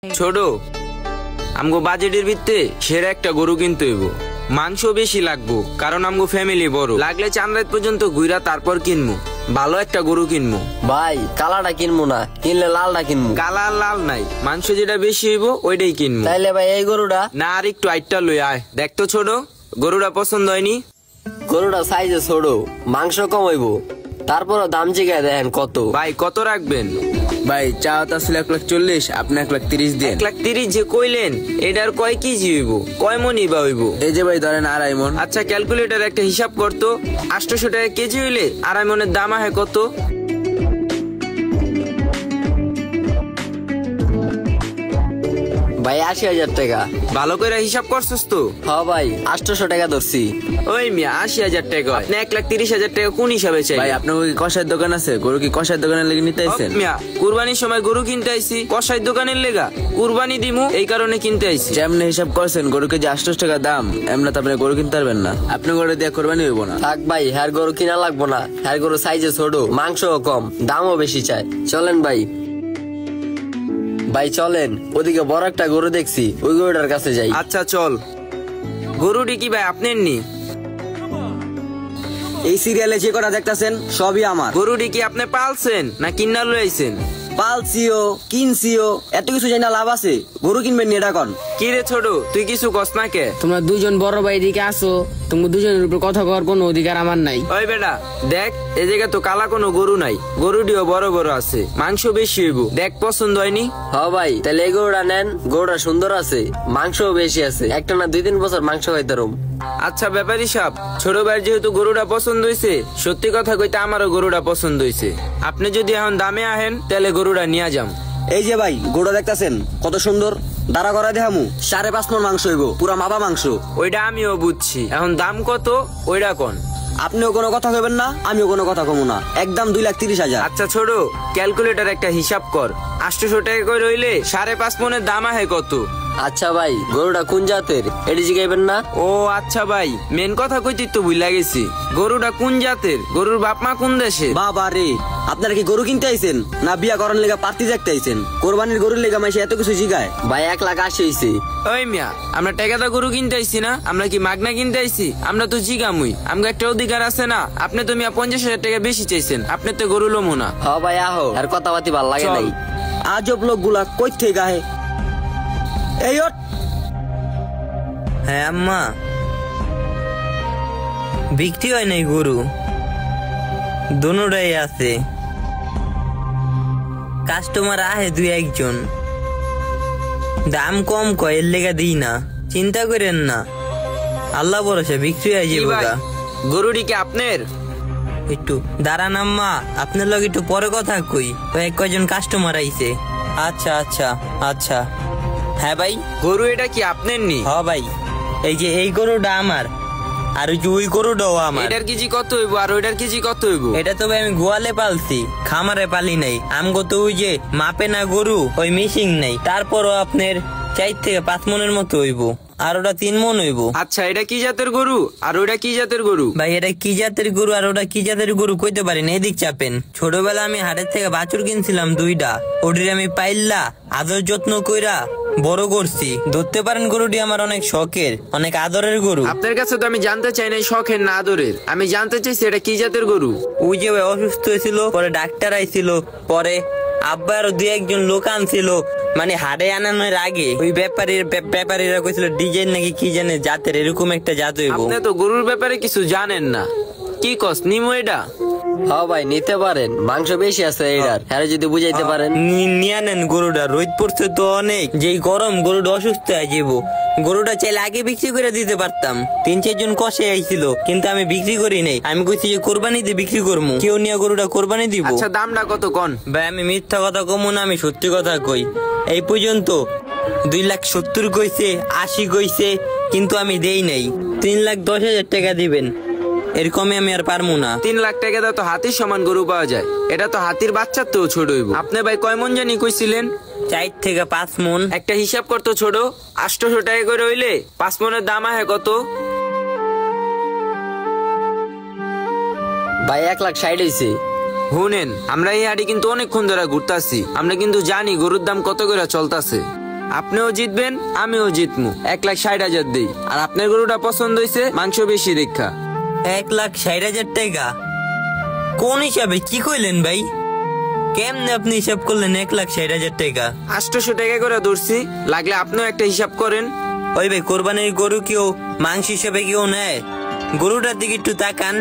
ছোট আমগো বাজেটের ভিত্তে সেরা একটা গরু কিনতে হইব। মাংস বেশি লাগবো কারণ আমগো ফ্যামিলি বড়, লাগলে চাঁদ পর্যন্ত ঘুরা তারপর কিনবো। ভালো একটা গরু কিনবো। ভাই কালাটা কিনবো না, কিনলে লালটা কিনবো। কালা লাল নাই, মাংস যেটা বেশি হইব ওইটাই কিনবো। তাইলে ভাই এই গরুটা না, আর একটু আইটটা লই আয়। দেখতো ছোট, গরুটা পছন্দ হয়নি? গরুটা সাইজে ছোট, মাংস কম হইব, তারপরও দাম জিগায় দেখেন কত। ভাই কত রাখবেন? ভাই চাওয়াত আসলে 1,40,000, আপনি 1,30,000 দেন। 1,30,000 যে কইলেন এটার কয় কেজি হইব, কয় মনি বা হইব? এই যে ভাই ধরেন 2.5 মন। আচ্ছা ক্যালকুলেটর একটা হিসাব করতো, 800 টাকা কেজি হইলে 2.5 মনের দাম আহে কত? ভাই 80,000 টাকা। ভালো করে হিসাব করছস তো? হ ভাই 800 টাকা ধরছি। ওই মিয়া 80,000 টাকা, আপনি 1,30,000 টাকা কোন হিসাবে চাই? ভাই আপনার কি কষার দোকান আছে? গরু কি কষার দোকানের লেগে নিতে আইছেন? মিয়া কুরবানির সময় গরু কিনতে আইছি, কসাই দোকানের লেগা কুরবানি দিমু এই কারণে কিনতে আইছি। যেমন হিসাব করছেন গরুকে যে 800 টাকা দাম, এমনি তো আপনি গরু কিনতে পারবেন না। আপনি গরু দিয়ে কোরবানি হইব না। থাক ভাই, হ্যার গরু কিনা লাগবো না। হ্যার গরু সাইজে ছোট, মাংসও কম, দামও বেশি চায়। চলেন ভাই। ভাই চলেন, ওদিকে বড় একটা গরু দেখছি, ওই গরুটার কাছে যাই। আচ্ছা চল। গরুটি কি ভাই আপনার নি? এই সিরিয়ালে যে কটা দেখতেছেন সবই আমার। গরুটি কি আপনি পালছেন না কিন্না লইছেন? পালছিও কিনছিও, এত কিছু জানি না লাভ আছে? গরু কিনবেন নি এটা কন। কি রে ছোট, তুই কিছু কস না কে? তোমরা দুজন বড় ভাই দিকে আসো, তুমি দুজনের উপর কথা কওয়ার কোনো অধিকার আমার নাই। ওই বেটা দেখ, এই জায়গায় তো কালা কোনো গরু নাই, গরুটিও বড় বড় আছে, মাংস বেশি হইব। দেখ পছন্দ হয়নি? হ ভাই, তাহলে এই গরুটা নেন। গরুটা সুন্দর আছে, মাংসও বেশি আছে, একটা না 2-3 বছর মাংস খাইতে রুম। আচ্ছা ব্যাপারী সাহেব, ছোট ভাইয়ের যেহেতু গরুটা পছন্দ হয়েছে, সত্যি কথা কইতে আমারও গরুটা পছন্দ হয়েছে। আপনি যদি এখন দামে আহেন তাহলে গরুটা নিয়ে যাম। এই যে ভাই গরুটা দেখতেছেন কত সুন্দর, দাঁড়া করা দেখামু 5.5 মণ মাংস হইব, পুরা মাপা মাংস। ওইটা আমিও বুঝছি, এখন দাম কত ওইটা কোন? আপনিও কোনো কথা কইবেন না, আমিও কোনো কথা কমু না, একদম 2,30,000। আচ্ছা ছোট, ক্যালকুলেটর একটা হিসাব কর, 800 টাকা করে রইলে 5.5 মনের দাম আহে কত? আচ্ছা ভাই, গরুটা কোন জাতের এটি জিগাইবেন না? ও আচ্ছা ভাই, মেন কথা কইতে তো ভুলে গেছি, গরুটা কোন জাতের, গরুর বাপ মা কোন দেশে? বাবা রে, আপনারা কি গরু কিনতে আইছেন না বিয়া করার লেগা পার্টি দেখতে আইছেন? কোরবানির গরুর লেগা মাইসে এত কিছু জিগায়? ভাই 1,80,000 হইছে। ওই মিয়া, আমরা টাকাদা গরু কিনতে আইছি না, আমরা কি মাগনা কিনতে আইছি? আমরা তো জিগামুই, আমগো একটা অধিকার আছে না? আপনি তো মিয়া 50,000 টাকা বেশি চাইছেন, আপনি তো গরু লমু না। হ ভাই আহো, আর কথাবার্তি ভাল লাগে চল। নাই। আজব লোকগুলা কই থেকে আহে? এই ওঠ। হ্যাঁ আম্মা, বিক্রি হয় নাই গরু, দোনোটাই আছে, কাস্টমার আহে 2-1 দাম কম কয়, এর লেগা দিই না, চিন্তা করেন না, আল্লাহ ভরসা বিক্রি হয়ে কি যাবো ভাই, গা। গরুটি কি আপনার? একটু দাঁড়ান আম্মা, আপনার লগে একটু পরে কথা কই, কয়েকজন কাস্টমার আইছে। আচ্ছা আচ্ছা আচ্ছা। হ্যাঁ ভাই, গরু এটা কি আপনার নি? হ ভাই, এই যে এই গরুটা আমার, আর ওই যে ওই গরুটাও আমার। এটার কেজি কত হইব আর ওইটার কেজি কত হইব? এটা তো ভাই আমি গোয়ালে পালছি, খামারে পালি নাই। আমগো তো ওই যে মাপে না গরু, ওই মিশিং নাই, তারপরও আপনার 4 থেকে 5 মনের মতো হইব, আর ওটা 3 মন হইব। আচ্ছা এটা কি জাতের গরু আর ওইটা কি জাতের গরু? ভাই এটা কি জাতের গরু আর ওটা কি জাতের গরু কইতে পারি না, এদিক চাপেন। ছোটবেলা আমি হাটের থেকে বাছুর কিনছিলাম 2টা, ওটির আমি পাইল্লা আদর যত্ন কইরা বড় করছি। ধরতে পারেন গরুটি আমার অনেক শখের, অনেক আদরের গরু। আপনার কাছে তো আমি জানতে চাই নাই শখের না আদরের, আমি জানতে চাইছি এটা কি জাতের গরু। ওই যে ভাই অসুস্থ হয়েছিল, পরে ডাক্তার আইছিল, পরে আব্বা আরো 2-1 লোক আনছিল, মানে হাড়ে আনানোর আগে ওই ব্যাপারীরা কইছিল ডিজাইন নাকি কি জানে জাতের, এরকম একটা জাত হইব। আপনি তো গরুর ব্যাপারে কিছু জানেন না, কি কস নিমো এটা? হ ভাই নিতে পারেন, মাংস বেশি আছে এটার, হ্যাঁ যদি বুঝাইতে পারেন। নিয়ে নেন গরুটা, রোদ পড়ছে তো অনেক, যেই গরম গরুটা অসুস্থ হয়ে যাবো। গরুটা চাইলে আগে বিক্রি করে দিতে পারতাম, 3-4 জন কষে আইছিল, কিন্তু আমি বিক্রি করি নাই। আমি কইছি যে কোরবানিতে বিক্রি করবো, কেউ নিয়ে গরুটা কোরবানি দিব। আচ্ছা দামটা কত কোন? ভাই আমি মিথ্যা কথা কমু না, আমি সত্যি কথা কই। এই পর্যন্ত 2,70,000 কইছে, 80 কইছে, কিন্তু আমি দেই নাই। 3,10,000 টাকা দিবেন, এরকমই আমি আর পারমু না। 3 লাখ টাকা দাও তো হাতির সমান গরু পাওয়া যায়, এটা তো হাতির বাচ্চার তো ছোট হইব। আপনি ভাই কয় মন জানি কইছিলেন? 4 থেকে 5 মন। একটা হিসাব করতো ছোট, 800 টাকা করে হইলে 5 মনের দাম আহে কত? ভাই 1,60,000 হইছে। শুনেন, আমরা এই হাটে কিন্তু অনেকক্ষণ ধরে ঘুরতাছি, আমরা কিন্তু জানি গরুর দাম কত করে চলতেছে। আপনিও জিতবেন আমিও জিতমু 1,60,000 দেই। আর আপনার গরুটা পছন্দ হয়েছে, মাংস বেশি দেখা। 1,60,000 টাকা? কোন হিসাবে কি কইলেন ভাই? কেমনে আপনি হিসাব করলেন 1,60,000 টাকা? 800 টাকা করে ধরছি, লাগলে আপনিও একটা হিসাব করেন। ওই ভাই, কোরবানির গরু কেউ মাংস হিসাবে কেউ নেয়? গরুটার দিকে একটু তাকান,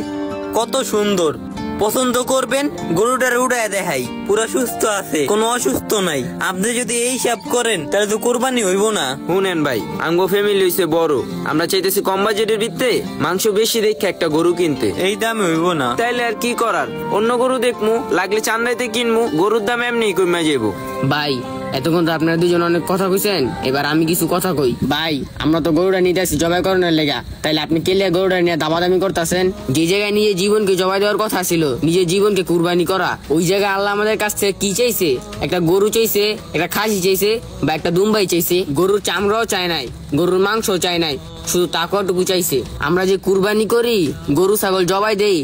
কত সুন্দর। পছন্দ করবেন, গরুটার উড়ায় দেখাই, পুরো সুস্থ আছে, কোনো অসুস্থ নাই। আপনি যদি এই হিসাব করেন তাহলে তো কোরবানি হইব না। শুনেন ভাই, আমগো ফ্যামিলি হইছে বড়, আমরা চাইতেছি কম বাজেটের ভিত্তিতে মাংস বেশি দেখে একটা গরু কিনতে। এই দামে হইব না। তাইলে আর কি করার, অন্য গরু দেখমু, লাগলে চান্দাইতে কিনমু, গরুর দাম এমনি কমে যাবো। ভাই এতক্ষণ তো আপনারা দুজন অনেক কথা কইছেন, এবার আমি কিছু কথা কই। ভাই আমরা তো গরুটা নিতে আসছি জবাই করানোর লেগা, তাইলে আপনি কেলে গরুটা নিয়ে দামাদামি করতেছেন? যে জায়গায় নিজের জীবনকে জবাই দেওয়ার কথা ছিল, নিজের জীবনকে কুরবানি করা, ওই জায়গায় আল্লাহ আমাদের কাছ থেকে কি চাইছে? একটা গরু চাইছে, একটা খাসি চাইছে, বা একটা দুম্বাই চাইছে। গরুর চামড়াও চায় নাই, গরুর মাংসও চায় নাই, শুধু তাকওয়াটুকু চাইছে। আমরা যে কুরবানি করি, গরু ছাগল জবাই দেই,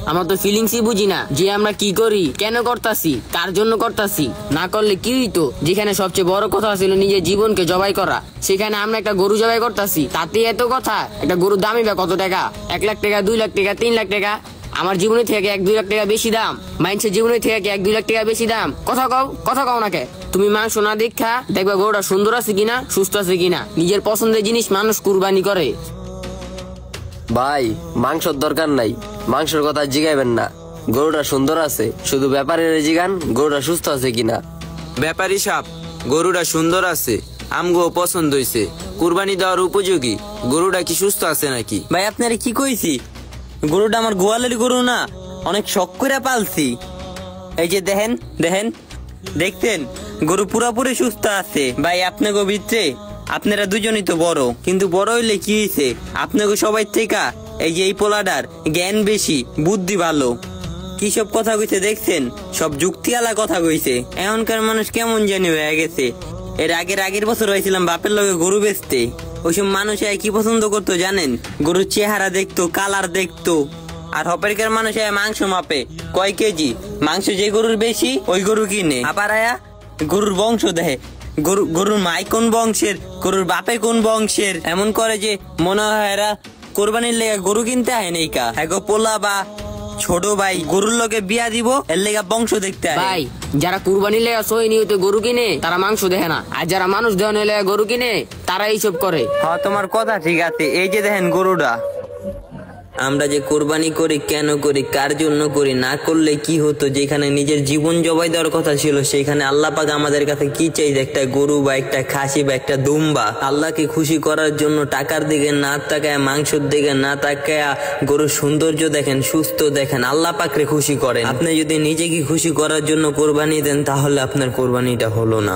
আমরা তো ফিলিংসই বুঝি না যে আমরা কি করি, কেন করতাছি, কার জন্য করতাছি। না করলে কি হইতো? যেখানে সবচেয়ে বড় কথা ছিল নিজের জীবনকে জবাই করা, সেখানে আমরা একটা গরু জবাই করতাছি। তাতে এত কথা? একটা গরুর দামই বা কত টাকা? 1 লাখ টাকা, 2 লাখ টাকা, 3 লাখ টাকা? আমার জীবনের থেকে 1-2 লাখ টাকা বেশি দাম? মানুষের জীবনের থেকে 1-2 লাখ টাকা বেশি দাম? কথা কও না কে? তুমি মাংস না দেখা দেখবা গরুটা সুন্দর আছে কিনা, সুস্থ আছে কিনা। নিজের পছন্দের জিনিস মানুষ কুরবানি করে। ভাই মাংসর দরকার নাই, মাংসের কথা জিগাইবেন না। গরুটা সুন্দর আছে, শুধু ব্যাপারের জিগান গরুটা সুস্থ আছে কিনা। ব্যাপারী সাপ, গরুটা সুন্দর আছে, আমগো পছন্দ হইছে, কুরবানি দেওয়ার উপযোগী। গরুটা কি সুস্থ আছে নাকি? ভাই আপনারে কি কইছি, গরুটা আমার গোয়ালের গরু না, অনেক শখ করে পালছি। এই যে দেখেন দেখেন, দেখতেন গরু পুরাপুরি সুস্থ আছে। ভাই আপনাকে ভিতরে আপনারা দুজনই তো বড়, কিন্তু বড় হইলে কি হয়েছে, আপনাকে সবাই থেকে এই যে এই পোলাডার জ্ঞান বেশি, বুদ্ধি ভালো। কি সব কথা কইছে দেখছেন, সব যুক্তিওয়ালা কথা কইছে। এখনকার মানুষ কেমন জানি হয়ে গেছে। এর আগের বছর হয়েছিলাম বাপের লগে গরু বেচতে, ওইসব মানুষ কি পছন্দ করতো জানেন? গরুর চেহারা দেখতো, কালার দেখতো। আর হপারিকার মানুষ মাংস মাপে, কয় কেজি মাংস যে গরুর বেশি ওই গরু কিনে। আবার গরুর বংশ দেখে, গরুর মাই কোন বংশের, গরুর বাপে কোন বংশের, এমন করে যে মনে হয় এরা কোরবানির লেগে গরু কিনতে হয় নাই কা। হ্যাঁ পোলা বা ছোট ভাই গরুর লগে বিয়া দিব, এর লেগা বংশ দেখতে হয়। ভাই যারা কুরবানি লেগা সই নিয়তে গরু কিনে তারা মাংস দেখে না, আর যারা মানুষ দেওয়ানো লেগা গরু কিনে তারা এইসব করে। হ্যাঁ তোমার কথা ঠিক আছে। এই যে দেখেন গরুটা, আমরা যে কোরবানি করি কেন করি, কার জন্য করি, না করলে কি হতো? যেখানে নিজের জীবন জবাই দেওয়ার কথা ছিল, সেখানে আল্লাহ পাক আমাদের কাছে কি চাইছে? একটা গরু বা একটা খাসি বা একটা দুম্বা। আল্লাহকে খুশি করার জন্য টাকার দিকে না তাকায়, মাংসের দিকে না তাকায়, গরুর সৌন্দর্য দেখেন, সুস্থ দেখেন, আল্লাহ পাকরে খুশি করেন। আপনি যদি নিজেকে খুশি করার জন্য কোরবানি দেন, তাহলে আপনার কোরবানিটা হলো না।